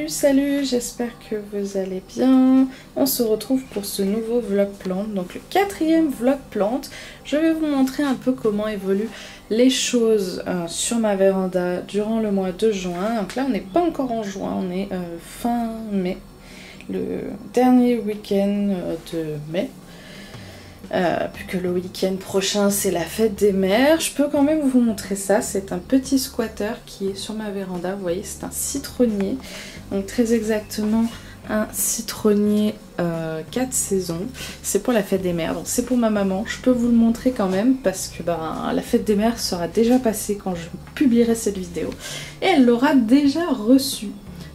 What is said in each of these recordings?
Salut, j'espère que vous allez bien. On se retrouve pour ce nouveau vlog plante, donc le 4e vlog plante. Je vais vous montrer un peu comment évoluent les choses sur ma véranda durant le mois de juin. Donc là on n'est pas encore en juin, on est fin mai, le dernier week-end de mai. Puisque le week-end prochain c'est la fête des mères. Je peux quand même vous montrer ça, c'est un petit squatter qui est sur ma véranda, vous voyez c'est un citronnier, donc très exactement un citronnier 4 saisons, c'est pour la fête des mères, donc c'est pour ma maman, je peux vous le montrer quand même parce que la fête des mères sera déjà passée quand je publierai cette vidéo et elle l'aura déjà reçu.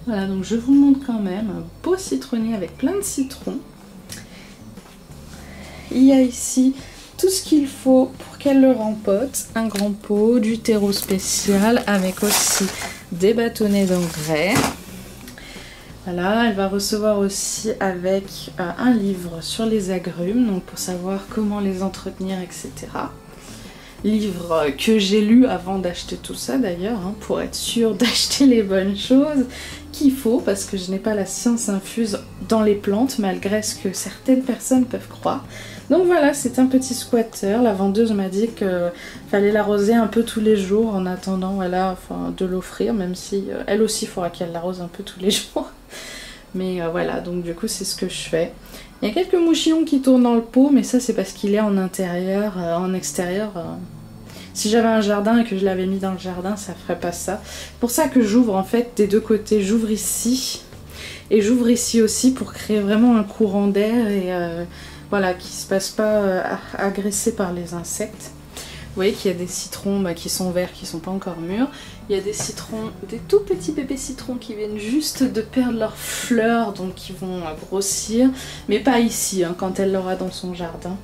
Voilà, donc je vous montre quand même un beau citronnier avec plein de citrons. Il y a ici tout ce qu'il faut pour qu'elle le rempote, un grand pot, du terreau spécial avec aussi des bâtonnets d'engrais. Voilà, elle va recevoir aussi avec un livre sur les agrumes, donc pour savoir comment les entretenir, etc. Livre que j'ai lu avant d'acheter tout ça d'ailleurs, hein, pour être sûre d'acheter les bonnes choses qu'il faut, parce que je n'ai pas la science infuse dans les plantes, malgré ce que certaines personnes peuvent croire. Donc voilà, c'est un petit squatter. La vendeuse m'a dit qu'il fallait l'arroser un peu tous les jours en attendant de l'offrir, même si elle aussi il faudra qu'elle l'arrose un peu tous les jours. Mais voilà, donc du coup c'est ce que je fais. Il y a quelques mouchillons qui tournent dans le pot, mais ça c'est parce qu'il est en intérieur, en extérieur. Si j'avais un jardin et que je l'avais mis dans le jardin, ça ferait pas ça. C'est pour ça que j'ouvre en fait des deux côtés. J'ouvre ici et j'ouvre ici aussi pour créer vraiment un courant d'air et voilà, qui se passe pas agressé par les insectes. Vous voyez qu'il y a des citrons qui sont verts, qui sont pas encore mûrs. Il y a des citrons, des tout petits bébés citrons qui viennent juste de perdre leurs fleurs, donc qui vont grossir. Mais pas ici, hein, quand elle l'aura dans son jardin.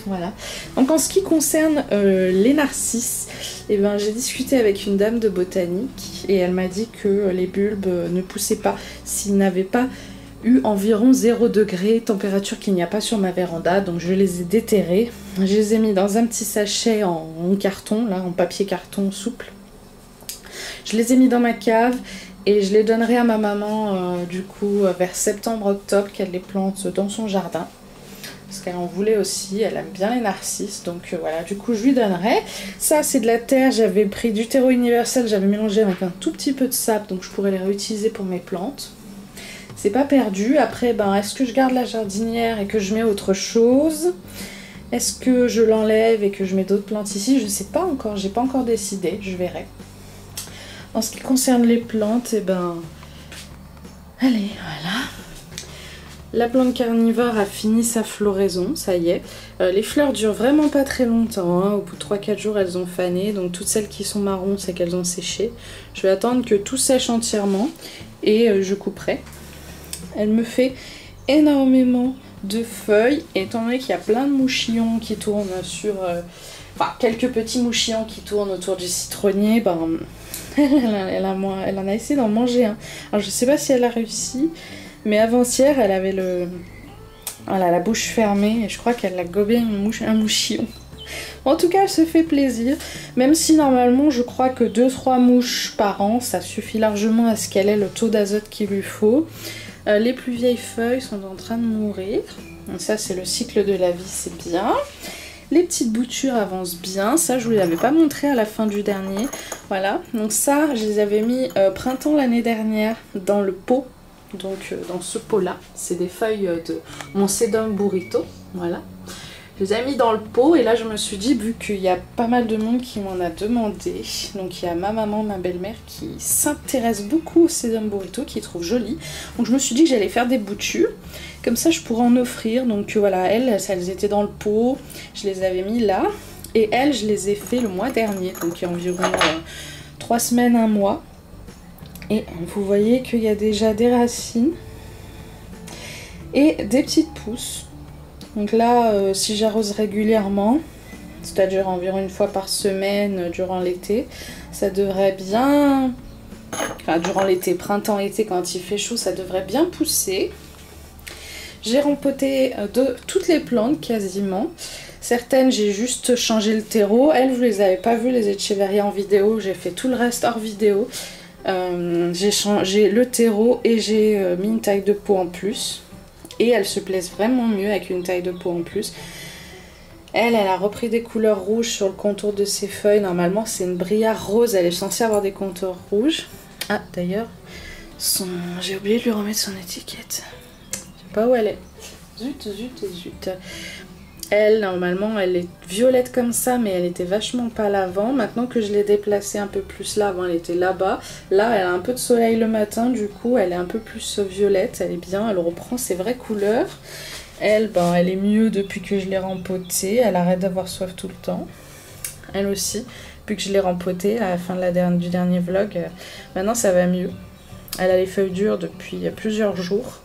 Voilà. Donc en ce qui concerne les narcisses, j'ai discuté avec une dame de botanique et elle m'a dit que les bulbes ne poussaient pas s'ils n'avaient pas eu environ 0 degré, température qu'il n'y a pas sur ma véranda, donc je les ai déterrés. Je les ai mis dans un petit sachet en carton, là, en papier carton souple. Je les ai mis dans ma cave et je les donnerai à ma maman du coup vers septembre-octobre, qu'elle les plante dans son jardin. Parce qu'elle en voulait aussi, elle aime bien les narcisses, donc voilà, du coup je lui donnerai. Ça c'est de la terre, j'avais pris du terreau universel, j'avais mélangé avec un tout petit peu de sable, donc je pourrais les réutiliser pour mes plantes. C'est pas perdu. Après, est-ce que je garde la jardinière et que je mets autre chose? Est-ce que je l'enlève et que je mets d'autres plantes ici? Je sais pas encore, j'ai pas encore décidé, je verrai. En ce qui concerne les plantes, allez, voilà. La plante carnivore a fini sa floraison, ça y est. Les fleurs durent vraiment pas très longtemps, hein. Au bout de 3-4 jours, elles ont fané. Donc toutes celles qui sont marrons, c'est qu'elles ont séché. Je vais attendre que tout sèche entièrement et je couperai. Elle me fait énormément de feuilles, étant donné qu'il y a plein de mouchillons qui tournent sur... quelques petits mouchillons qui tournent autour du citronnier, elle en a essayé d'en manger un. Alors je sais pas si elle a réussi, mais avant-hier, elle avait la bouche fermée, et je crois qu'elle a gobé un mouchillon. En tout cas, elle se fait plaisir, même si normalement, je crois que 2-3 mouches par an, ça suffit largement à ce qu'elle ait le taux d'azote qu'il lui faut. Les plus vieilles feuilles sont en train de mourir. Donc ça c'est le cycle de la vie, c'est bien. Les petites boutures avancent bien. Ça je vous l'avais pas montré à la fin du dernier. Voilà, donc ça je les avais mis printemps l'année dernière dans le pot. Donc dans ce pot là, c'est des feuilles de mon Sedum burrito. Voilà. Je les ai mis dans le pot et là je me suis dit, vu qu'il y a pas mal de monde qui m'en a demandé, donc il y a ma maman, ma belle-mère qui s'intéresse beaucoup au Sedum burrito, qui trouve joli, donc je me suis dit que j'allais faire des boutures, comme ça je pourrais en offrir. Donc voilà, elles étaient dans le pot, je les avais mis là, et elles je les ai fait le mois dernier, donc il y a environ 3 semaines, 1 mois, et vous voyez qu'il y a déjà des racines et des petites pousses. Donc là, si j'arrose régulièrement, c'est-à-dire environ 1 fois par semaine durant l'été, ça devrait bien... durant l'été, printemps-été, quand il fait chaud, ça devrait bien pousser. J'ai rempoté toutes les plantes quasiment. Certaines, j'ai juste changé le terreau. Elles, vous les avez pas vues, les Echeveria en vidéo. J'ai fait tout le reste hors vidéo. J'ai changé le terreau et j'ai mis une taille de pot en plus. Et elles se plaisent vraiment mieux avec une taille de pot en plus. Elle a repris des couleurs rouges sur le contour de ses feuilles. Normalement, c'est une brillare rose. Elle est censée avoir des contours rouges. Ah, d'ailleurs, j'ai oublié de lui remettre son étiquette. Je sais pas où elle est. Zut, zut et zut. Elle, normalement, elle est violette comme ça, mais elle était vachement pâle avant. Maintenant que je l'ai déplacée un peu plus là, avant elle était là-bas. Là, elle a un peu de soleil le matin, du coup, elle est un peu plus violette. Elle est bien, elle reprend ses vraies couleurs. Elle, ben, elle est mieux depuis que je l'ai rempotée. Elle arrête d'avoir soif tout le temps. Elle aussi, depuis que je l'ai rempotée à la fin de du dernier vlog. Maintenant, ça va mieux. Elle a les feuilles dures depuis plusieurs jours.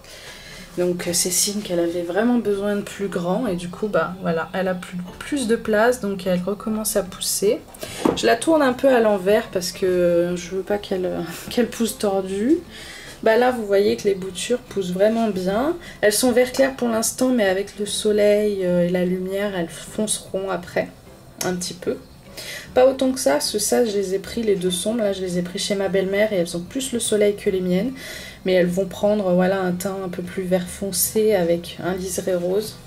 Donc c'est signe qu'elle avait vraiment besoin de plus grand et du coup bah voilà, elle a plus de place, donc elle recommence à pousser. Je la tourne un peu à l'envers parce que je veux pas qu'elle pousse tordue. Bah là vous voyez que les boutures poussent vraiment bien. Elles sont vert clair pour l'instant, mais avec le soleil et la lumière elles fonceront après un petit peu. Pas autant que ça, ça je les ai pris les deux sombres, là je les ai pris chez ma belle-mère et elles ont plus le soleil que les miennes. Mais elles vont prendre voilà, un teint un peu plus vert foncé avec un liseré rose.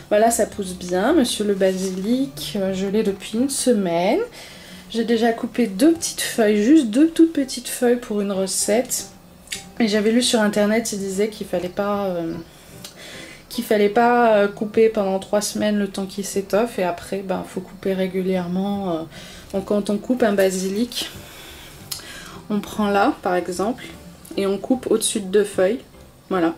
Voilà, ça pousse bien. Monsieur le basilic, je l'ai depuis une semaine. J'ai déjà coupé deux petites feuilles, juste deux toutes petites feuilles pour une recette. Et j'avais lu sur internet, il disait qu'il fallait pas couper pendant 3 semaines le temps qu'il s'étoffe. Et après, ben, faut couper régulièrement. Donc quand on coupe un basilic, on prend là par exemple et on coupe au-dessus de 2 feuilles, voilà,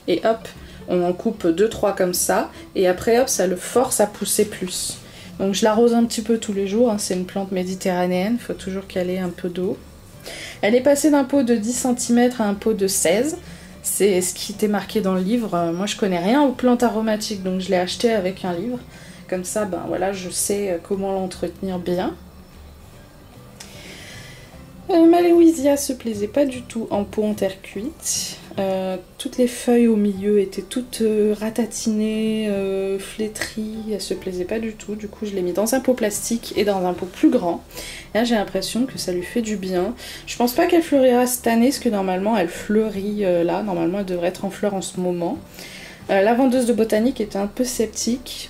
et hop on en coupe 2-3 comme ça et après hop ça le force à pousser plus. Donc je l'arrose un petit peu tous les jours, hein. C'est une plante méditerranéenne, il faut toujours qu'elle ait un peu d'eau. Elle est passée d'un pot de 10 cm à un pot de 16, c'est ce qui était marqué dans le livre. Moi je connais rien aux plantes aromatiques donc je l'ai acheté avec un livre, comme ça ben voilà je sais comment l'entretenir bien. Ma Léwisia se plaisait pas du tout en pot en terre cuite. Toutes les feuilles au milieu étaient toutes ratatinées, flétries. Elle se plaisait pas du tout. Du coup, je l'ai mis dans un pot plastique et dans un pot plus grand. Et là, j'ai l'impression que ça lui fait du bien. Je pense pas qu'elle fleurira cette année, parce que normalement, elle fleurit là. Normalement, elle devrait être en fleurs en ce moment. La vendeuse de botanique était un peu sceptique.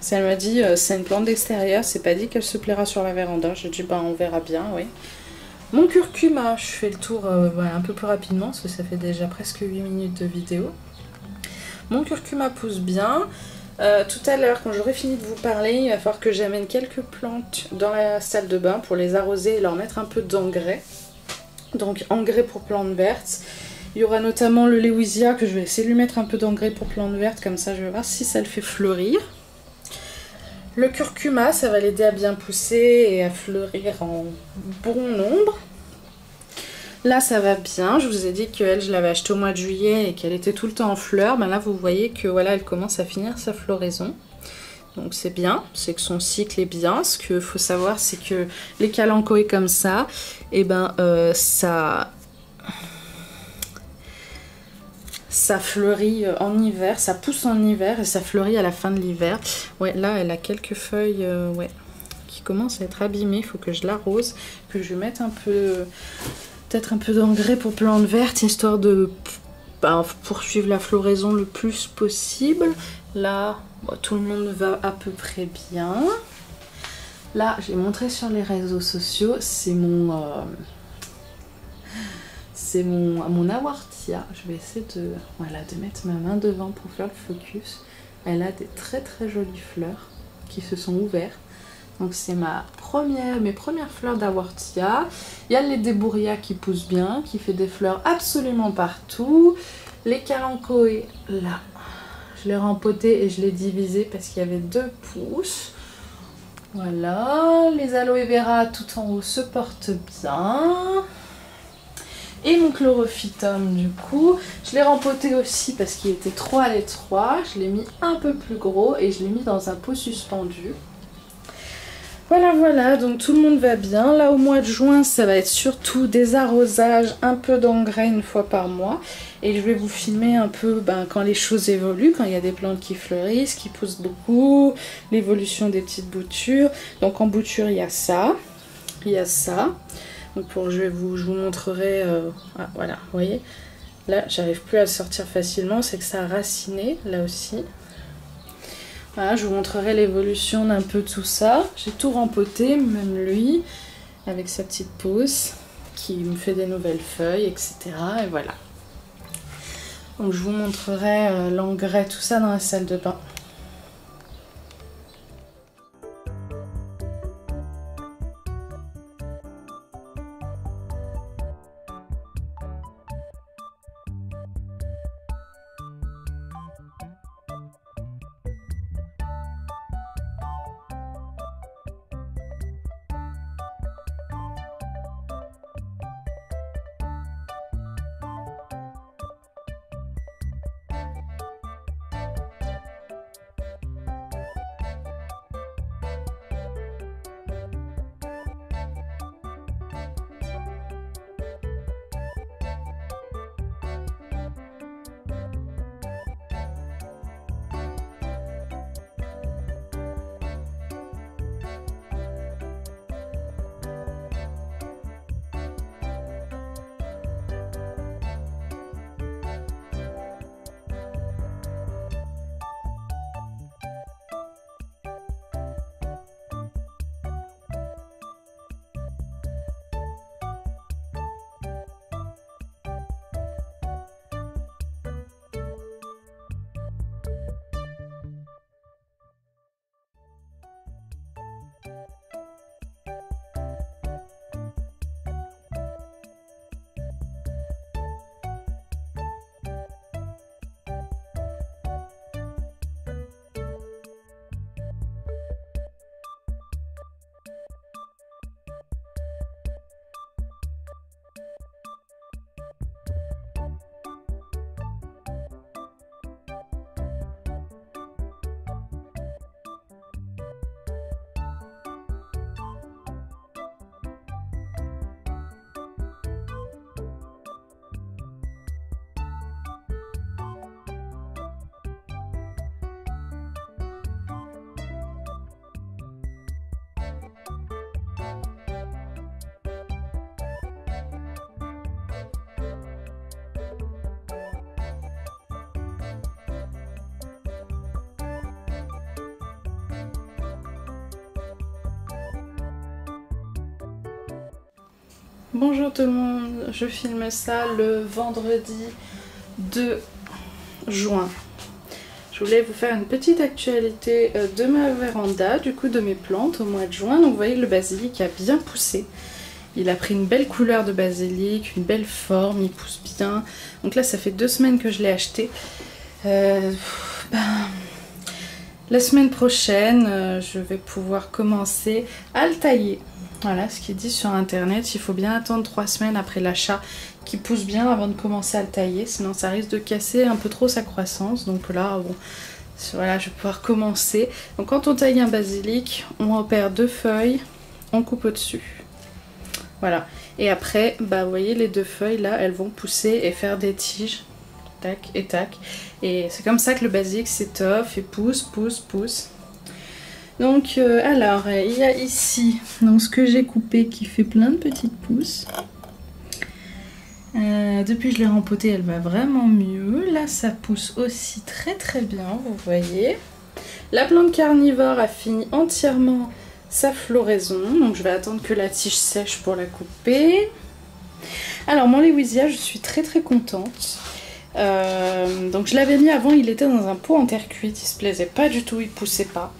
Elle m'a dit, c'est une plante d'extérieur, c'est pas dit qu'elle se plaira sur la véranda. J'ai dit, ben on verra bien, oui. Mon curcuma, je fais le tour voilà, un peu plus rapidement parce que ça fait déjà presque 8 minutes de vidéo. Mon curcuma pousse bien. Tout à l'heure, quand j'aurai fini de vous parler, il va falloir que j'amène quelques plantes dans la salle de bain pour les arroser et leur mettre un peu d'engrais. Donc engrais pour plantes vertes. Il y aura notamment le Léwisia que je vais essayer de lui mettre un peu d'engrais pour plantes vertes, comme ça je vais voir si ça le fait fleurir. Le curcuma, ça va l'aider à bien pousser et à fleurir en bon nombre. Là, ça va bien. Je vous ai dit qu'elle, je l'avais achetée au mois de juillet et qu'elle était tout le temps en fleurs. Ben là, vous voyez que voilà, elle commence à finir sa floraison. Donc c'est bien, c'est que son cycle est bien. Ce qu'il faut savoir, c'est que les kalanchoés comme ça, et ben ça fleurit en hiver, ça pousse en hiver et ça fleurit à la fin de l'hiver. Ouais, là, elle a quelques feuilles ouais, qui commencent à être abîmées. Il faut que je l'arrose, que je mette un peu, peut-être un peu d'engrais pour plantes vertes, histoire de poursuivre la floraison le plus possible. Là, bon, tout le monde va à peu près bien. Là, j'ai montré sur les réseaux sociaux, c'est mon... mon awartia. Je vais essayer de, voilà, de mettre ma main devant pour faire le focus. Elle a des très très jolies fleurs qui se sont ouvertes. Donc c'est mes premières fleurs d'awartia. Il y a les débouria qui poussent bien, qui fait des fleurs absolument partout. Les kalanchoés, là, je l'ai rempoté et je l'ai divisé parce qu'il y avait 2 pouces. Voilà, les aloe vera tout en haut se portent bien. Et mon chlorophytum, du coup, je l'ai rempoté aussi parce qu'il était trop à l'étroit. Je l'ai mis un peu plus gros et je l'ai mis dans un pot suspendu. Voilà, voilà, donc tout le monde va bien. Là, au mois de juin, ça va être surtout des arrosages, un peu d'engrais une fois par mois. Et je vais vous filmer un peu quand les choses évoluent, quand il y a des plantes qui fleurissent, qui poussent beaucoup, l'évolution des petites boutures. Donc en bouture, il y a ça, il y a ça. Donc je vous montrerai, ah, voilà, vous voyez, là j'arrive plus à le sortir facilement, c'est que ça a raciné là aussi. Voilà, je vous montrerai l'évolution d'un peu tout ça. J'ai tout rempoté, même lui, avec sa petite pousse, qui me fait des nouvelles feuilles, etc. Et voilà. Donc je vous montrerai l'engrais, tout ça dans la salle de bain. Bonjour tout le monde, je filme ça le vendredi 2 juin. Je voulais vous faire une petite actualité de ma véranda, du coup de mes plantes au mois de juin. Donc vous voyez le basilic a bien poussé. Il a pris une belle couleur de basilic, une belle forme, il pousse bien. Donc là ça fait 2 semaines que je l'ai acheté. La semaine prochaine, je vais pouvoir commencer à le tailler. Voilà ce qui est dit sur internet, il faut bien attendre 3 semaines après l'achat qu'il pousse bien avant de commencer à le tailler, sinon ça risque de casser un peu trop sa croissance. Donc là, bon, voilà, je vais pouvoir commencer. Donc quand on taille un basilic, on repère 2 feuilles, on coupe au-dessus. Voilà, et après, bah vous voyez les 2 feuilles là, elles vont pousser et faire des tiges, tac et tac. Et c'est comme ça que le basilic s'étoffe et pousse, pousse, pousse. Donc alors il y a ici donc, ce que j'ai coupé qui fait plein de petites pousses. Depuis que je l'ai rempotée, elle va vraiment mieux. Là ça pousse aussi très très bien, vous voyez. La plante carnivore a fini entièrement sa floraison, donc je vais attendre que la tige sèche pour la couper. Alors mon Lewisia, je suis très très contente. Donc je l'avais mis avant, il était dans un pot en terre cuite, il se plaisait pas du tout, il poussait pas.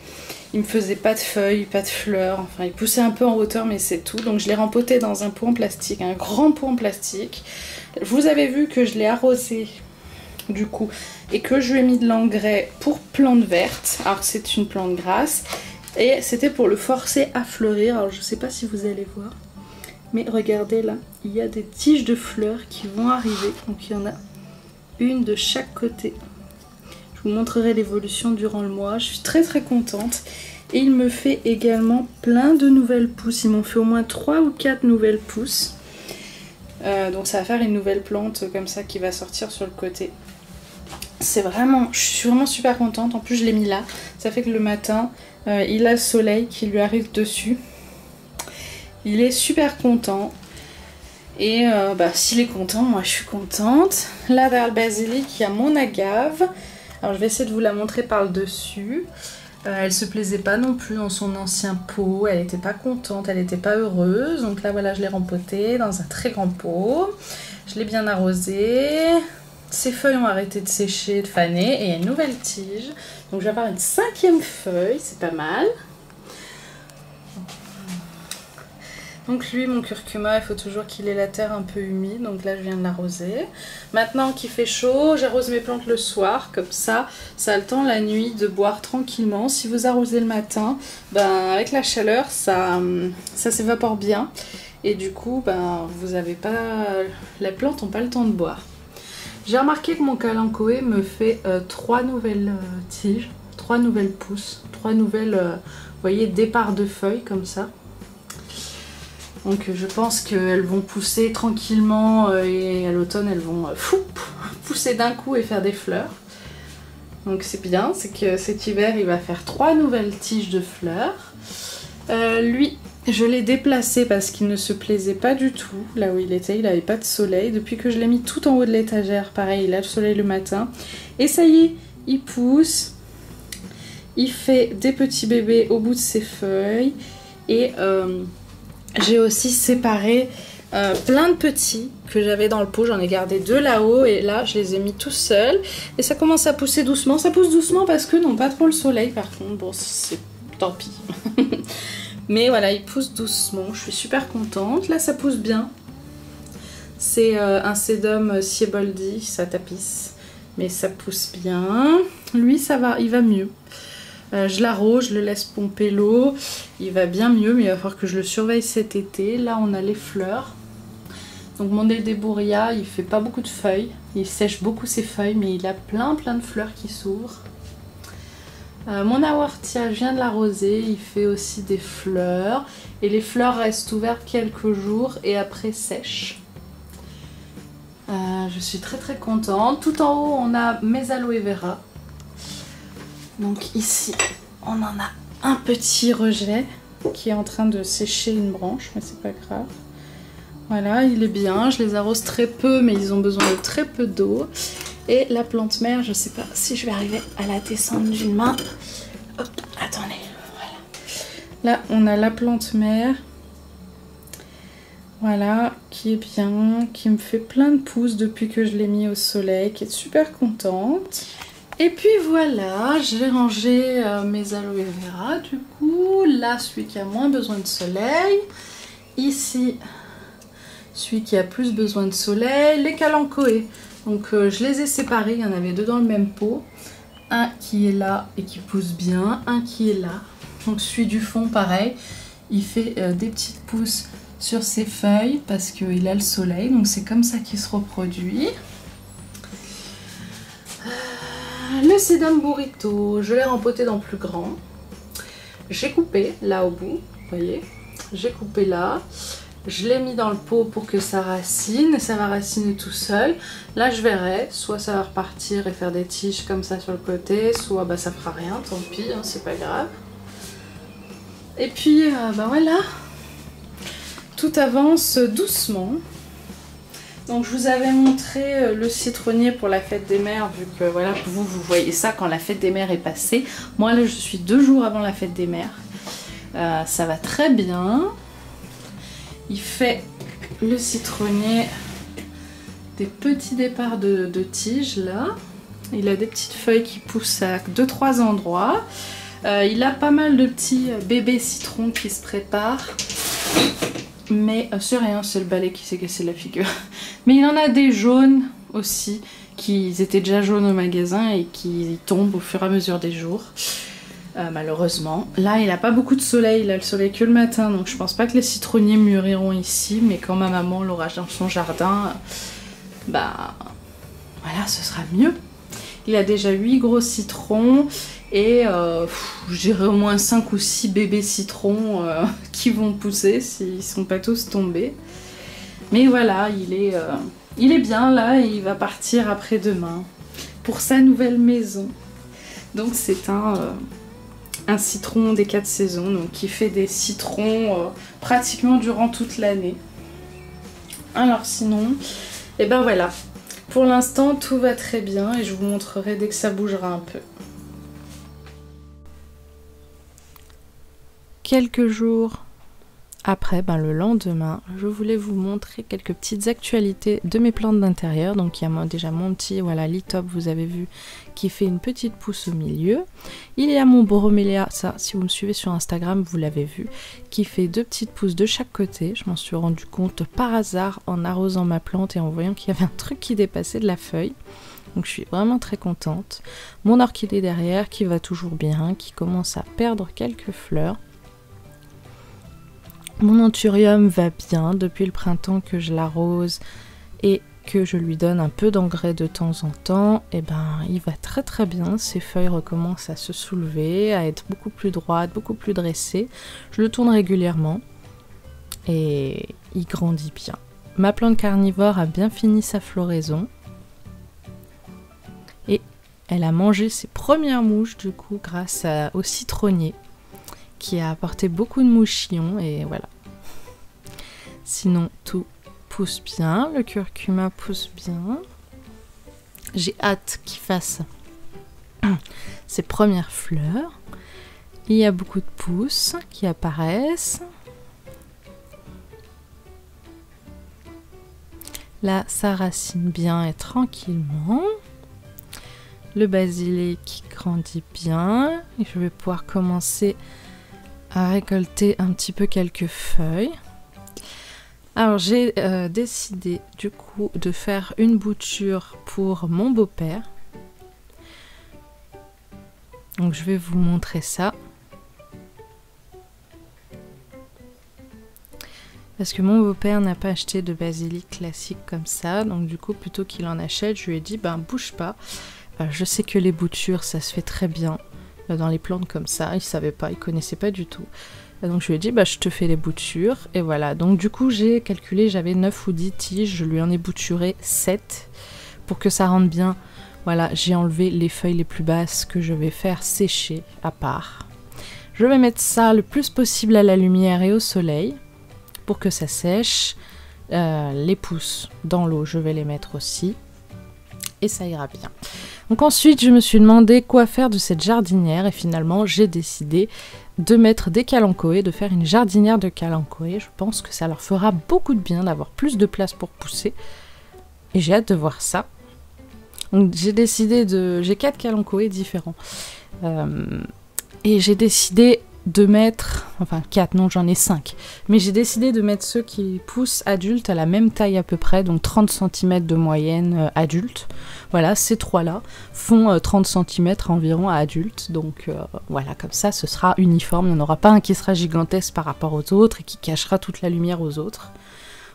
Il me faisait pas de feuilles, pas de fleurs, enfin il poussait un peu en hauteur mais c'est tout. Donc je l'ai rempoté dans un pot en plastique, un grand pot en plastique. Vous avez vu que je l'ai arrosé du coup et que je lui ai mis de l'engrais pour plantes vertes. Alors c'est une plante grasse et c'était pour le forcer à fleurir. Alors je sais pas si vous allez voir, mais regardez là, il y a des tiges de fleurs qui vont arriver. Donc il y en a une de chaque côté. Je vous montrerai l'évolution durant le mois. Je suis très très contente. Et il me fait également plein de nouvelles pousses. Ils m'ont fait au moins 3 ou 4 nouvelles pousses. Donc ça va faire une nouvelle plante comme ça qui va sortir sur le côté. C'est vraiment, je suis vraiment super contente. En plus je l'ai mis là. Ça fait que le matin, il a le soleil qui lui arrive dessus. Il est super content. Et s'il est content, moi je suis contente. Là vers le basilic, il y a mon agave. Alors je vais essayer de vous la montrer par le dessus. Elle se plaisait pas non plus dans son ancien pot, elle n'était pas contente, elle n'était pas heureuse. Donc là voilà, je l'ai rempotée dans un très grand pot. Je l'ai bien arrosée. Ses feuilles ont arrêté de sécher, de faner, et il y a une nouvelle tige. Donc je vais avoir une 5e feuille, c'est pas mal. Donc lui, mon curcuma, il faut toujours qu'il ait la terre un peu humide. Donc là, je viens de l'arroser. Maintenant qu'il fait chaud, j'arrose mes plantes le soir. Comme ça a le temps la nuit de boire tranquillement. Si vous arrosez le matin, avec la chaleur, ça s'évapore bien. Et du coup, vous avez pas... Les plantes n'ont pas le temps de boire. J'ai remarqué que mon kalanchoé me fait 3 nouvelles tiges, 3 nouvelles pousses, 3 nouvelles, vous voyez, départs de feuilles comme ça. Donc je pense qu'elles vont pousser tranquillement et à l'automne elles vont pousser d'un coup et faire des fleurs. Donc c'est bien, c'est que cet hiver il va faire 3 nouvelles tiges de fleurs. Lui, je l'ai déplacé parce qu'il ne se plaisait pas du tout là où il était, il n'avait pas de soleil. Depuis que je l'ai mis tout en haut de l'étagère, pareil, il a le soleil le matin. Et ça y est, il pousse, il fait des petits bébés au bout de ses feuilles. Et j'ai aussi séparé plein de petits que j'avais dans le pot, j'en ai gardé 2 là-haut et là je les ai mis tout seuls. Et ça commence à pousser doucement, ça pousse doucement parce que n'ont pas trop le soleil par contre, bon c'est tant pis. Mais voilà, il pousse doucement, je suis super contente. Là ça pousse bien. C'est un sedum Sieboldi, ça tapisse. Mais ça pousse bien. Lui ça va, il va mieux. Je l'arrose, je le laisse pomper l'eau. Il va bien mieux, mais il va falloir que je le surveille cet été. Là on a les fleurs. Donc mon Eldeboria, il fait pas beaucoup de feuilles. Il sèche beaucoup ses feuilles, mais il a plein de fleurs qui s'ouvrent. Mon Awartia, je viens de l'arroser, il fait aussi des fleurs. Et les fleurs restent ouvertes quelques jours et après sèchent. Je suis très contente. Tout en haut, on a mes aloe vera. Donc ici, on en a un petit rejet qui est en train de sécher une branche, mais c'est pas grave. Voilà, il est bien. Je les arrose très peu, mais ils ont besoin de très peu d'eau. Et la plante mère, je sais pas si je vais arriver à la descendre d'une main. Hop, attendez, voilà. Là, on a la plante mère. Voilà, qui est bien, qui me fait plein de pousses depuis que je l'ai mis au soleil, qui est super contente. Et puis voilà, j'ai rangé mes aloe vera du coup. Là, celui qui a moins besoin de soleil. Ici, celui qui a plus besoin de soleil. Les kalanchoé. Donc je les ai séparés, il y en avait 2 dans le même pot. Un qui est là et qui pousse bien, un qui est là. Donc celui du fond, pareil, il fait des petites pousses sur ses feuilles parce qu'il a le soleil. Donc c'est comme ça qu'il se reproduit. Le sedum burrito, je l'ai rempoté dans plus grand. J'ai coupé là au bout, vous voyez. J'ai coupé là. Je l'ai mis dans le pot pour que ça racine, ça va raciner tout seul. Là je verrai, soit ça va repartir et faire des tiges comme ça sur le côté, soit ça fera rien, tant pis, hein, c'est pas grave. Et puis voilà, tout avance doucement. Donc je vous avais montré le citronnier pour la fête des mères, vu que voilà, vous voyez ça quand la fête des mères est passée. Moi là je suis 2 jours avant la fête des mères. Ça va très bien. Il fait le citronnier des petits départs de tiges là. Il a des petites feuilles qui poussent à 2-3 endroits. Il a pas mal de petits bébés citrons qui se préparent. Mais c'est rien, c'est le balai qui s'est cassé la figure. Mais il en a des jaunes aussi, qui étaient déjà jaunes au magasin et qui tombent au fur et à mesure des jours. Malheureusement. Là, il n'a pas beaucoup de soleil, il a le soleil que le matin, donc je pense pas que les citronniers mûriront ici, mais quand ma maman l'aura dans son jardin, voilà, ce sera mieux. Il a déjà 8 gros citrons et j'irai au moins 5 ou 6 bébés citrons qui vont pousser s'ils sont pas tous tombés. Mais voilà, il est bien là et il va partir après-demain pour sa nouvelle maison. Donc c'est un citron des 4 saisons, donc qui fait des citrons pratiquement durant toute l'année. Alors sinon, et ben voilà. Pour l'instant, tout va très bien et je vous montrerai dès que ça bougera un peu. Quelques jours après, le lendemain, je voulais vous montrer quelques petites actualités de mes plantes d'intérieur. Donc il y a déjà mon petit Litop, vous avez vu, qui fait une petite pousse au milieu. Il y a mon Bromélia, ça si vous me suivez sur Instagram, vous l'avez vu, qui fait 2 petites pousses de chaque côté. Je m'en suis rendu compte par hasard en arrosant ma plante et en voyant qu'il y avait un truc qui dépassait de la feuille. Donc je suis vraiment très contente. Mon orchidée derrière qui va toujours bien, qui commence à perdre quelques fleurs. Mon anthurium va bien depuis le printemps que je l'arrose et que je lui donne un peu d'engrais de temps en temps. Et il va très très bien. Ses feuilles recommencent à se soulever, à être beaucoup plus droites, beaucoup plus dressées. Je le tourne régulièrement et il grandit bien. Ma plante carnivore a bien fini sa floraison et elle a mangé ses premières mouches du coup grâce au citronnier qui a apporté beaucoup de mouchillons et voilà. Sinon tout pousse bien, le curcuma pousse bien. J'ai hâte qu'il fasse ses premières fleurs. Il y a beaucoup de pousses qui apparaissent. Là, ça racine bien et tranquillement. Le basilic grandit bien et je vais pouvoir commencer à récolter un petit peu quelques feuilles. Alors j'ai décidé du coup de faire une bouture pour mon beau-père. Donc je vais vous montrer ça. Parce que mon beau-père n'a pas acheté de basilic classique comme ça. Donc du coup plutôt qu'il en achète, je lui ai dit bouge pas. Je sais que les boutures ça se fait très bien dans les plantes comme ça. Il savait pas, il connaissait pas du tout. Donc je lui ai dit je te fais les boutures et voilà. Donc du coup j'ai calculé, j'avais 9 ou 10 tiges, je lui en ai bouturé 7 pour que ça rentre bien. Voilà, j'ai enlevé les feuilles les plus basses que je vais faire sécher à part. Je vais mettre ça le plus possible à la lumière et au soleil pour que ça sèche. Les pousses dans l'eau, je vais les mettre aussi et ça ira bien. Donc ensuite je me suis demandé quoi faire de cette jardinière et finalement j'ai décidé de mettre des kalanchoés, de faire une jardinière de kalanchoés. Je pense que ça leur fera beaucoup de bien d'avoir plus de place pour pousser et j'ai hâte de voir ça. Donc j'ai décidé j'ai 4 kalanchoés différents et j'ai décidé de mettre, enfin 4, non j'en ai 5, mais j'ai décidé de mettre ceux qui poussent adultes à la même taille à peu près, donc 30 cm de moyenne adulte. Voilà, ces 3-là font 30 cm environ à adulte, donc voilà, comme ça ce sera uniforme, il n'y en aura pas un qui sera gigantesque par rapport aux autres et qui cachera toute la lumière aux autres.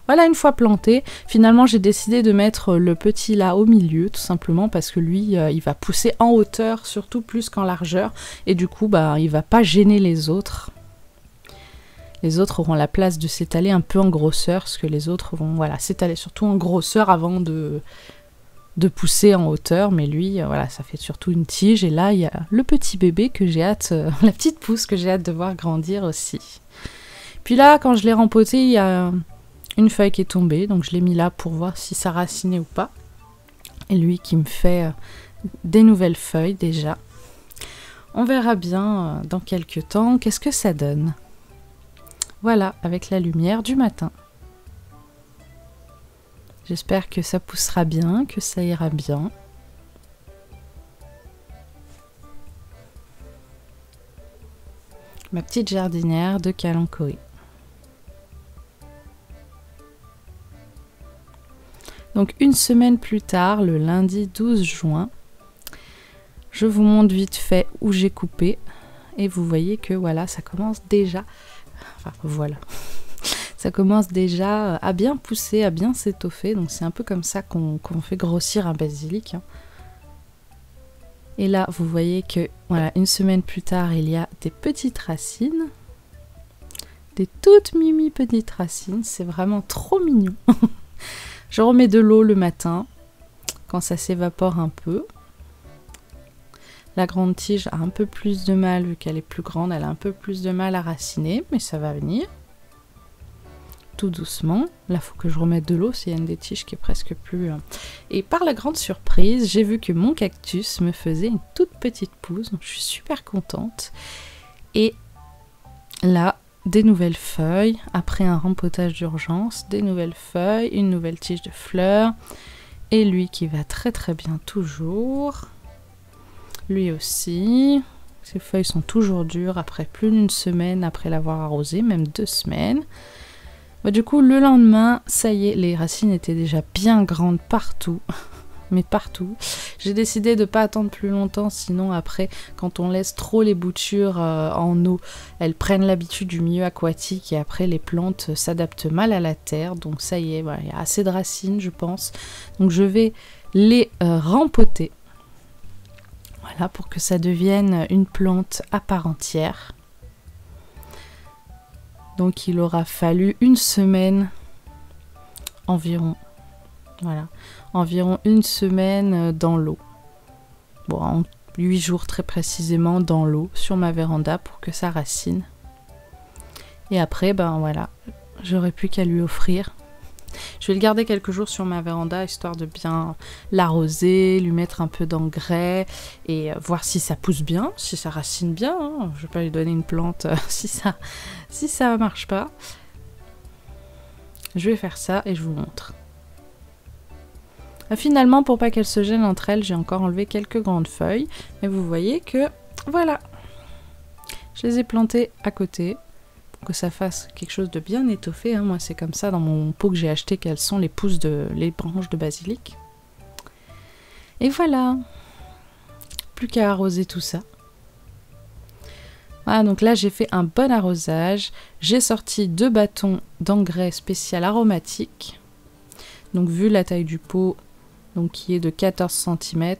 Voilà, une fois planté, finalement j'ai décidé de mettre le petit là au milieu, tout simplement parce que lui, il va pousser en hauteur, surtout plus qu'en largeur, et du coup, il va pas gêner les autres. Les autres auront la place de s'étaler un peu en grosseur, parce que les autres vont s'étaler surtout en grosseur avant de pousser en hauteur, mais lui, voilà, ça fait surtout une tige, et là, il y a le petit bébé que j'ai hâte, la petite pousse que j'ai hâte de voir grandir aussi. Puis là, quand je l'ai rempoté, il y a une feuille qui est tombée, donc je l'ai mis là pour voir si ça racinait ou pas. Et lui qui me fait des nouvelles feuilles déjà. On verra bien dans quelques temps qu'est-ce que ça donne. Voilà, avec la lumière du matin. J'espère que ça poussera bien, que ça ira bien. Ma petite jardinière de kalanchoé. Donc une semaine plus tard, le lundi 12 juin, je vous montre vite fait où j'ai coupé. Et vous voyez que voilà, ça commence déjà... Enfin voilà. Ça commence déjà à bien pousser, à bien s'étoffer. Donc c'est un peu comme ça qu'on fait grossir un basilic. Et là, vous voyez que voilà, une semaine plus tard, il y a des petites racines. Des toutes mimi petites racines. C'est vraiment trop mignon. Je remets de l'eau le matin, quand ça s'évapore un peu. La grande tige a un peu plus de mal, vu qu'elle est plus grande, elle a un peu plus de mal à raciner, mais ça va venir. tout doucement. Là, il faut que je remette de l'eau, s'il y a une des tiges qui est presque plus... Et par la grande surprise, j'ai vu que mon cactus me faisait une toute petite pousse, donc je suis super contente. Et là, des nouvelles feuilles, après un rempotage d'urgence, des nouvelles feuilles, une nouvelle tige de fleurs, et lui qui va très très bien toujours. Lui aussi, ses feuilles sont toujours dures après plus d'une semaine après l'avoir arrosé, même 2 semaines. Bah, du coup, le lendemain, ça y est, les racines étaient déjà bien grandes partout. Mais partout. J'ai décidé de ne pas attendre plus longtemps, sinon après, quand on laisse trop les boutures en eau, elles prennent l'habitude du milieu aquatique et après les plantes s'adaptent mal à la terre. Donc ça y est, voilà, il y a assez de racines, je pense. Donc je vais les rempoter. Voilà, pour que ça devienne une plante à part entière. Donc il aura fallu une semaine environ. Voilà, environ une semaine dans l'eau. Bon, 8 jours très précisément dans l'eau sur ma véranda pour que ça racine. Et après, ben voilà, j'aurais plus qu'à lui offrir. Je vais le garder quelques jours sur ma véranda histoire de bien l'arroser, lui mettre un peu d'engrais et voir si ça pousse bien, si ça racine bien. Hein. Je vais pas lui donner une plante si ça marche pas. Je vais faire ça et je vous montre. Finalement, pour pas qu'elles se gênent entre elles, j'ai encore enlevé quelques grandes feuilles. Mais vous voyez que, voilà, je les ai plantées à côté pour que ça fasse quelque chose de bien étoffé. Hein. Moi, c'est comme ça dans mon pot que j'ai acheté qu'elles sont les branches de basilic. Et voilà, plus qu'à arroser tout ça. Voilà, donc là, j'ai fait un bon arrosage. J'ai sorti 2 bâtons d'engrais spécial aromatique. Donc, vu la taille du pot, donc qui est de 14 cm,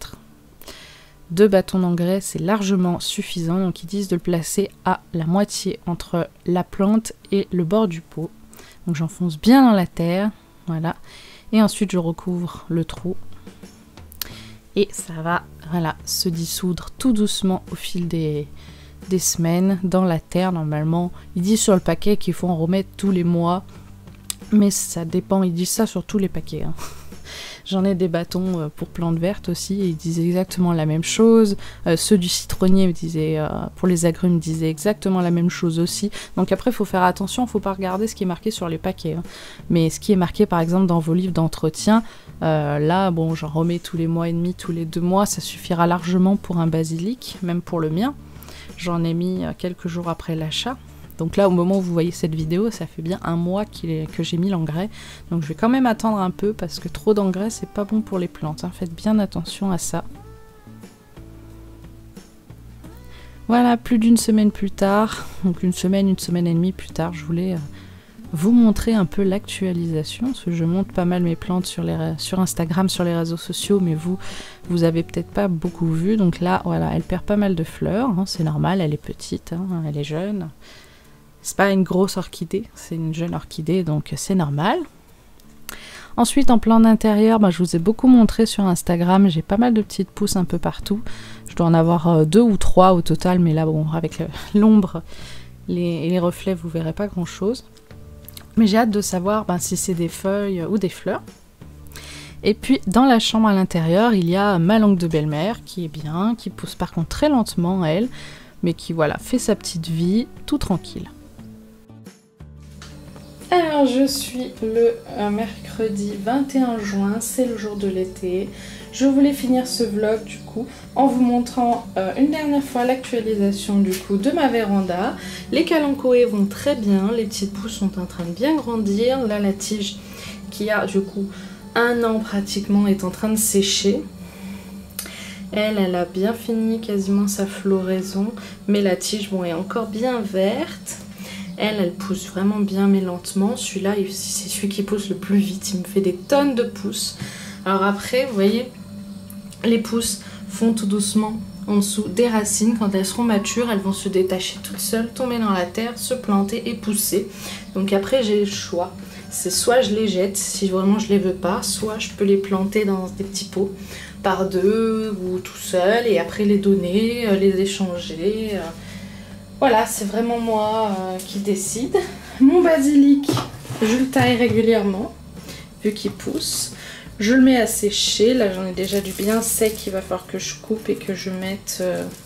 2 bâtons d'engrais, c'est largement suffisant. Donc, ils disent de le placer à la moitié entre la plante et le bord du pot. Donc, j'enfonce bien dans la terre. Voilà. Et ensuite, je recouvre le trou. Et ça va, voilà, se dissoudre tout doucement au fil des semaines dans la terre. Normalement, ils disent sur le paquet qu'il faut en remettre tous les mois. Mais ça dépend, ils disent ça sur tous les paquets. Hein. J'en ai des bâtons pour plantes vertes aussi, et ils disaient exactement la même chose. Ceux du citronnier me disaient, pour les agrumes, disaient exactement la même chose aussi. Donc après, il faut faire attention, il ne faut pas regarder ce qui est marqué sur les paquets. Hein. Mais ce qui est marqué, par exemple, dans vos livres d'entretien, là, bon, j'en remets tous les mois et demi, tous les 2 mois, ça suffira largement pour un basilic, même pour le mien. J'en ai mis quelques jours après l'achat. Donc là, au moment où vous voyez cette vidéo, ça fait bien 1 mois que j'ai mis l'engrais. Donc je vais quand même attendre un peu parce que trop d'engrais, c'est pas bon pour les plantes. Hein. Faites bien attention à ça. Voilà, plus d'une semaine plus tard, donc une semaine et demie plus tard, je voulais vous montrer un peu l'actualisation. Parce que je monte pas mal mes plantes sur Instagram, sur les réseaux sociaux, mais vous avez peut-être pas beaucoup vu. Donc là, voilà, elle perd pas mal de fleurs. Hein. C'est normal, elle est petite, hein, elle est jeune. C'est pas une grosse orchidée, c'est une jeune orchidée, donc c'est normal. Ensuite, en plan d'intérieur, je vous ai beaucoup montré sur Instagram, j'ai pas mal de petites pousses un peu partout. Je dois en avoir 2 ou 3 au total, mais là, bon, avec l'ombre et les reflets, vous verrez pas grand-chose. Mais j'ai hâte de savoir si c'est des feuilles ou des fleurs. Et puis, dans la chambre à l'intérieur, il y a ma langue de belle-mère, qui est bien, qui pousse par contre très lentement, elle, mais qui, voilà, fait sa petite vie, tout tranquille. Alors je suis le mercredi 21 juin, c'est le jour de l'été. Je voulais finir ce vlog du coup en vous montrant une dernière fois l'actualisation du coup de ma véranda. Les calanchoés vont très bien, les petites pousses sont en train de bien grandir. Là la tige qui a du coup 1 an pratiquement est en train de sécher. Elle a bien fini quasiment sa floraison, mais la tige bon, est encore bien verte. Elle pousse vraiment bien mais lentement. Celui-là, c'est celui qui pousse le plus vite. Il me fait des tonnes de pousses. Alors après, vous voyez, les pousses font tout doucement en dessous des racines. Quand elles seront matures, elles vont se détacher toutes seules, tomber dans la terre, se planter et pousser. Donc après, j'ai le choix. C'est soit je les jette, si vraiment je les veux pas, soit je peux les planter dans des petits pots par 2 ou tout seul et après les donner, les échanger. Voilà, c'est vraiment moi qui décide. Mon basilic, je le taille régulièrement, vu qu'il pousse. Je le mets à sécher, là j'en ai déjà du bien sec, il va falloir que je coupe et que je mette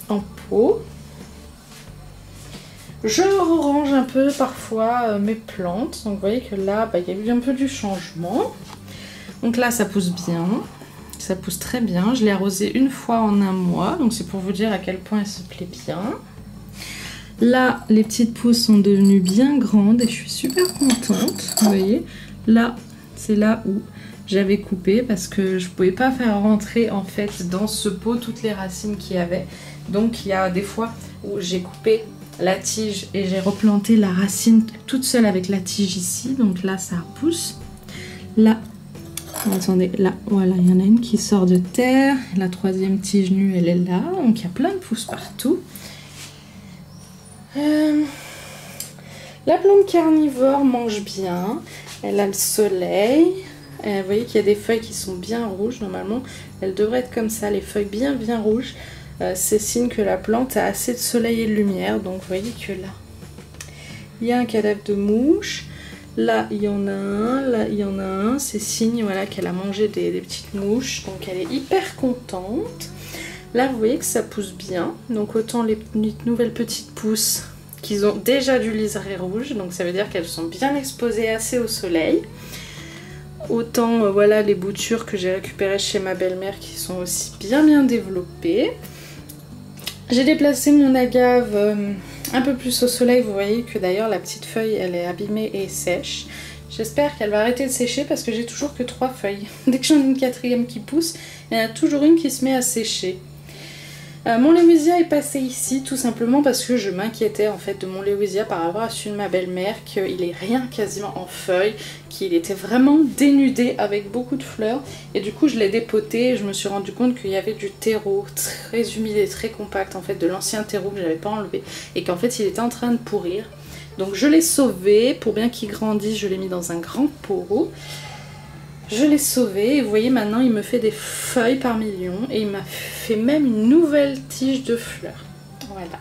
en pot. Je range un peu parfois mes plantes, donc vous voyez que là il y a eu un peu du changement. Donc là ça pousse bien, ça pousse très bien, je l'ai arrosé une fois en un mois, donc c'est pour vous dire à quel point elle se plaît bien. Là les petites pousses sont devenues bien grandes et je suis super contente, vous voyez. Là c'est là où j'avais coupé parce que je pouvais pas faire rentrer en fait dans ce pot toutes les racines qu'il y avait. Donc il y a des fois où j'ai coupé la tige et j'ai replanté la racine toute seule avec la tige ici. Donc là ça repousse. Là, attendez, là voilà, il y en a une qui sort de terre. La troisième tige nue elle est là. Donc il y a plein de pousses partout. La plante carnivore mange bien. Elle a le soleil. Vous voyez qu'il y a des feuilles qui sont bien rouges. Normalement, elles devraient être comme ça, les feuilles bien rouges. C'est signe que la plante a assez de soleil et de lumière. Donc, vous voyez que là, il y a un cadavre de mouche. Là, il y en a un. Là, il y en a un. C'est signe voilà, qu'elle a mangé des petites mouches. Donc, elle est hyper contente. Là, vous voyez que ça pousse bien. Donc, autant les nouvelles petites pousses qu'ils ont déjà du liseré rouge. Donc, ça veut dire qu'elles sont bien exposées assez au soleil. Autant voilà les boutures que j'ai récupérées chez ma belle-mère qui sont aussi bien développées. J'ai déplacé mon agave un peu plus au soleil. Vous voyez que d'ailleurs la petite feuille elle est abîmée et sèche. J'espère qu'elle va arrêter de sécher parce que j'ai toujours que 3 feuilles. Dès que j'en ai une quatrième qui pousse, il y en a toujours une qui se met à sécher. Mon léwisia est passé ici tout simplement parce que je m'inquiétais en fait de mon léwisia par rapport à celui de ma belle-mère, qu'il est rien quasiment en feuilles, qu'il était vraiment dénudé avec beaucoup de fleurs et du coup je l'ai dépoté et je me suis rendu compte qu'il y avait du terreau très humide et très compact en fait, de l'ancien terreau que j'avais pas enlevé et qu'en fait il était en train de pourrir. Donc je l'ai sauvé, pour bien qu'il grandisse je l'ai mis dans un grand pot. Je l'ai sauvé et vous voyez maintenant il me fait des feuilles par millions et il m'a fait même une nouvelle tige de fleurs. Voilà.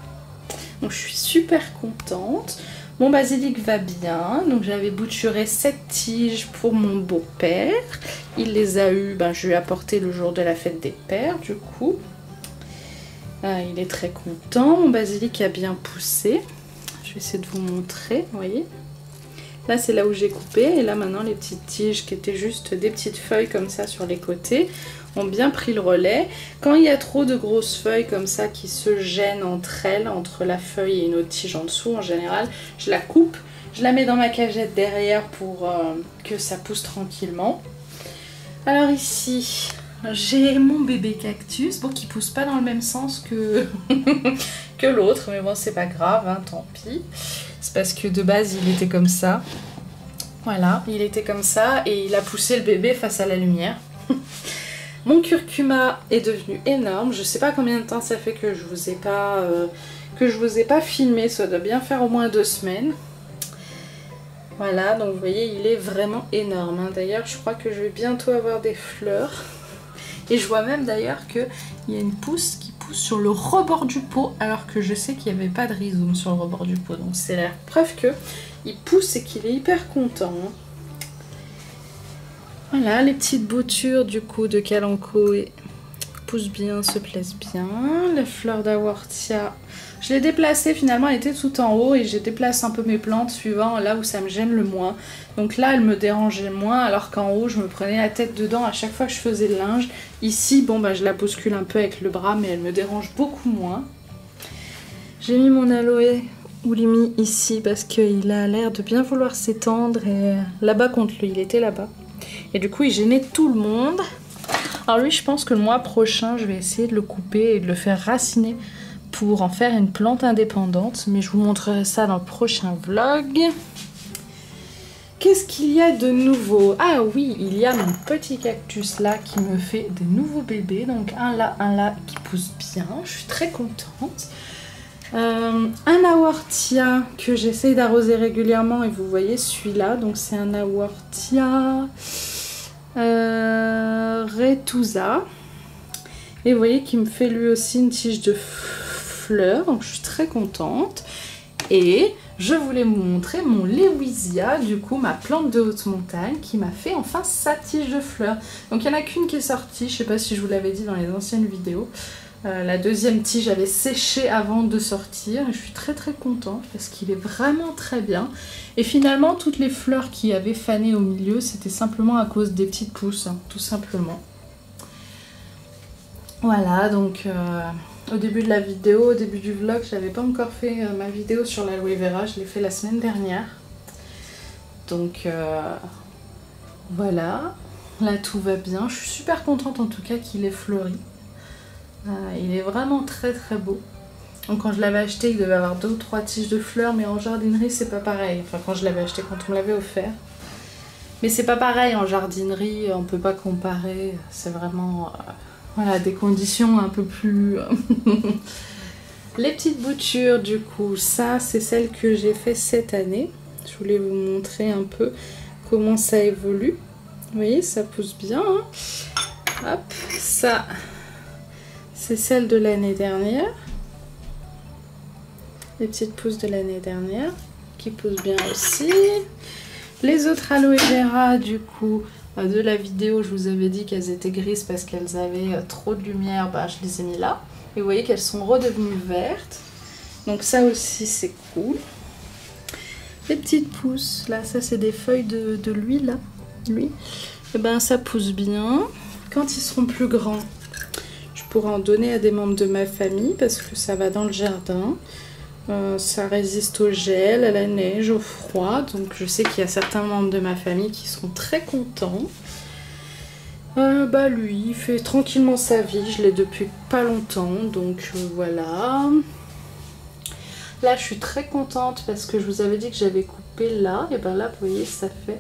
Donc je suis super contente. Mon basilic va bien. Donc j'avais bouturé 7 tiges pour mon beau-père. Il les a eu, je lui ai apporté le jour de la fête des pères du coup. Il est très content. Mon basilic a bien poussé. Je vais essayer de vous montrer, vous voyez. Là c'est là où j'ai coupé et là maintenant les petites tiges qui étaient juste des petites feuilles comme ça sur les côtés ont bien pris le relais. Quand il y a trop de grosses feuilles comme ça qui se gênent entre elles, entre la feuille et une autre tige en dessous en général, je la coupe, je la mets dans ma cagette derrière pour que ça pousse tranquillement. Alors ici j'ai mon bébé cactus, bon qui pousse pas dans le même sens que, que l'autre, mais bon c'est pas grave, hein, tant pis. C'est parce que de base il était comme ça. Voilà, il était comme ça et il a poussé le bébé face à la lumière. Mon curcuma est devenu énorme. Je sais pas combien de temps ça fait que je vous ai pas filmé. Ça doit bien faire au moins 2 semaines. Voilà, donc vous voyez il est vraiment énorme. Hein. D'ailleurs je crois que je vais bientôt avoir des fleurs. Et je vois même d'ailleurs qu'il y a une pousse qui pousse sur le rebord du pot alors que je sais qu'il n'y avait pas de rhizome sur le rebord du pot. Donc c'est la preuve qu'il pousse et qu'il est hyper content. Hein. Voilà, les petites boutures du coup de Kalanchoe poussent bien, se plaisent bien. Les fleurs d'Awartia, je l'ai déplacée finalement, elle était tout en haut et je déplace un peu mes plantes suivant là où ça me gêne le moins. Donc là elle me dérangeait moins alors qu'en haut je me prenais la tête dedans à chaque fois que je faisais le linge. Ici bon je la bouscule un peu avec le bras mais elle me dérange beaucoup moins. J'ai mis mon aloe oulimi ici parce qu'il a l'air de bien vouloir s'étendre et là-bas contre lui, il était là-bas. Et du coup il gênait tout le monde. Alors lui je pense que le mois prochain je vais essayer de le couper et de le faire raciner pour en faire une plante indépendante. Mais je vous montrerai ça dans le prochain vlog. Qu'est-ce qu'il y a de nouveau? Ah oui, il y a mon petit cactus là qui me fait des nouveaux bébés. Donc un là qui pousse bien. Je suis très contente. Un Awartia que j'essaye d'arroser régulièrement et vous voyez celui-là. Donc c'est un Awartia Retusa. Et vous voyez qu'il me fait lui aussi une tige de fleurs. Donc je suis très contente. Et je voulais vous montrer mon Lewisia, du coup ma plante de haute montagne qui m'a fait enfin sa tige de fleurs. Donc il n'y en a qu'une qui est sortie, je sais pas si je vous l'avais dit dans les anciennes vidéos. La deuxième tige avait séché avant de sortir et je suis très contente parce qu'il est vraiment très bien. Et finalement toutes les fleurs qui avaient fané au milieu, c'était simplement à cause des petites pousses, hein, tout simplement. Voilà, donc au début de la vidéo, au début du vlog, j'avais pas encore fait ma vidéo sur l'aloe vera, je l'ai fait la semaine dernière. Donc voilà, là tout va bien, je suis super contente en tout cas qu'il ait fleuri. Il est vraiment très beau. Donc quand je l'avais acheté, il devait avoir 2 ou 3 tiges de fleurs, mais en jardinerie c'est pas pareil. Enfin quand je l'avais acheté, quand on me l'avait offert. Mais c'est pas pareil en jardinerie, on peut pas comparer, c'est vraiment... voilà, des conditions un peu plus... Les petites boutures du coup, ça c'est celle que j'ai fait cette année. Je voulais vous montrer un peu comment ça évolue. Vous voyez, ça pousse bien. Hein. Hop, ça c'est celle de l'année dernière. Les petites pousses de l'année dernière qui poussent bien aussi. Les autres aloe vera du coup... de la vidéo, je vous avais dit qu'elles étaient grises parce qu'elles avaient trop de lumière, bah, je les ai mis là. Et vous voyez qu'elles sont redevenues vertes. Donc ça aussi c'est cool. Les petites pousses, là ça c'est des feuilles de l'huile là. Lui. Et ben ça pousse bien. Quand ils seront plus grands, je pourrai en donner à des membres de ma famille parce que ça va dans le jardin. Ça résiste au gel, à la neige, au froid, donc je sais qu'il y a certains membres de ma famille qui seront très contents. Bah lui, il fait tranquillement sa vie, je l'ai depuis pas longtemps, donc voilà. Là je suis très contente parce que je vous avais dit que j'avais coupé là, et ben là vous voyez ça fait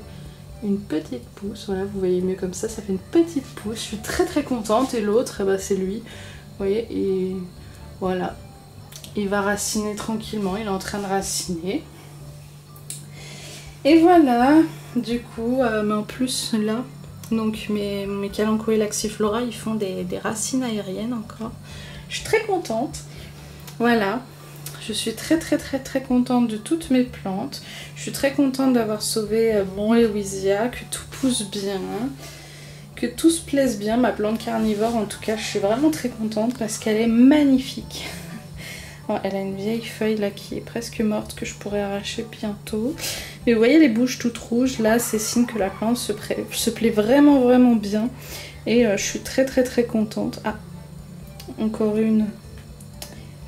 une petite pousse, voilà vous voyez mieux comme ça fait une petite pousse, je suis très contente. Et l'autre, eh ben, c'est lui, vous voyez, et voilà. Il va raciner tranquillement, il est en train de raciner. Et voilà, du coup, mais en plus là, donc mes Kalanchoe laxiflora, ils font des racines aériennes encore. Je suis très contente. Voilà, je suis très contente de toutes mes plantes. Je suis très contente d'avoir sauvé mon Lewisia, que tout pousse bien, que tout se plaise bien. Ma plante carnivore, en tout cas, je suis vraiment très contente parce qu'elle est magnifique. Oh, elle a une vieille feuille là qui est presque morte que je pourrais arracher bientôt. Mais vous voyez les bouches toutes rouges, là c'est signe que la plante se plaît vraiment bien. Et je suis très contente. Ah, encore une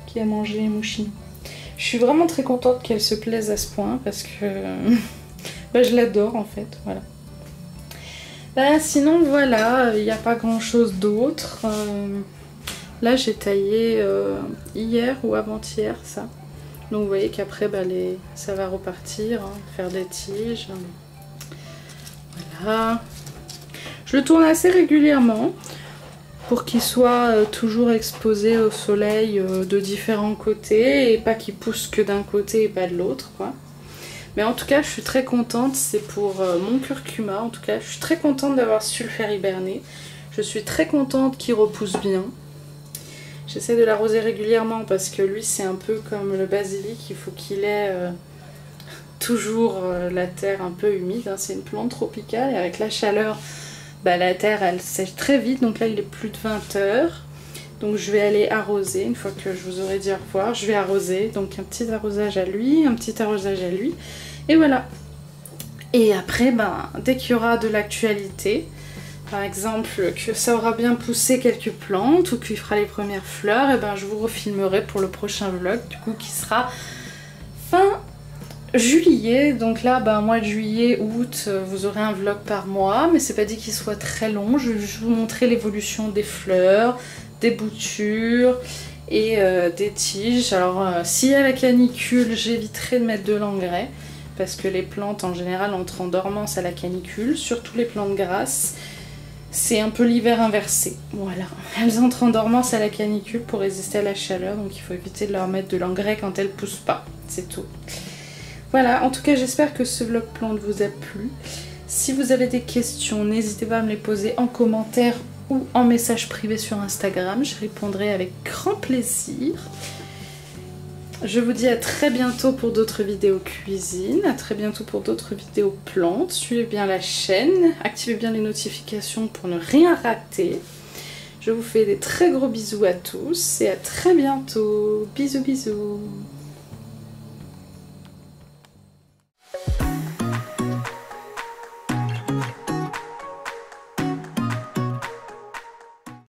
qui a mangé les mouchines. Je suis vraiment très contente qu'elle se plaise à ce point parce que bah, je l'adore en fait. Voilà. Bah, sinon voilà, il n'y a pas grand chose d'autre. Là j'ai taillé hier ou avant-hier ça. Donc vous voyez qu'après bah, ça va repartir, hein, faire des tiges. Voilà. Je le tourne assez régulièrement pour qu'il soit toujours exposé au soleil de différents côtés et pas qu'il pousse que d'un côté et pas de l'autre, quoi. Mais en tout cas je suis très contente, c'est pour mon curcuma. En tout cas je suis très contente d'avoir su le faire hiberner. Je suis très contente qu'il repousse bien. J'essaie de l'arroser régulièrement parce que lui c'est un peu comme le basilic, il faut qu'il ait toujours la terre un peu humide, hein. C'est une plante tropicale et avec la chaleur, bah, la terre elle sèche très vite, donc là il est plus de 20 heures. Donc je vais aller arroser, une fois que je vous aurai dit au revoir, je vais arroser, donc un petit arrosage à lui, un petit arrosage à lui, et voilà. Et après, ben, dès qu'il y aura de l'actualité, par exemple que ça aura bien poussé quelques plantes ou qu'il fera les premières fleurs, et ben je vous refilmerai pour le prochain vlog du coup qui sera fin juillet. Donc là ben, mois de juillet, août, vous aurez un vlog par mois, mais c'est pas dit qu'il soit très long. Je vais vous montrer l'évolution des fleurs, des boutures et des tiges. Alors s'il y a la canicule, j'éviterai de mettre de l'engrais parce que les plantes en général entrent en dormance à la canicule, surtout les plantes grasses. C'est un peu l'hiver inversé, voilà. Elles entrent en dormance à la canicule pour résister à la chaleur, donc il faut éviter de leur mettre de l'engrais quand elles poussent pas, c'est tout. Voilà, en tout cas j'espère que ce vlog plante vous a plu. Si vous avez des questions, n'hésitez pas à me les poser en commentaire ou en message privé sur Instagram, je répondrai avec grand plaisir. Je vous dis à très bientôt pour d'autres vidéos cuisine, à très bientôt pour d'autres vidéos plantes. Suivez bien la chaîne, activez bien les notifications pour ne rien rater. Je vous fais des très gros bisous à tous et à très bientôt. Bisous bisous.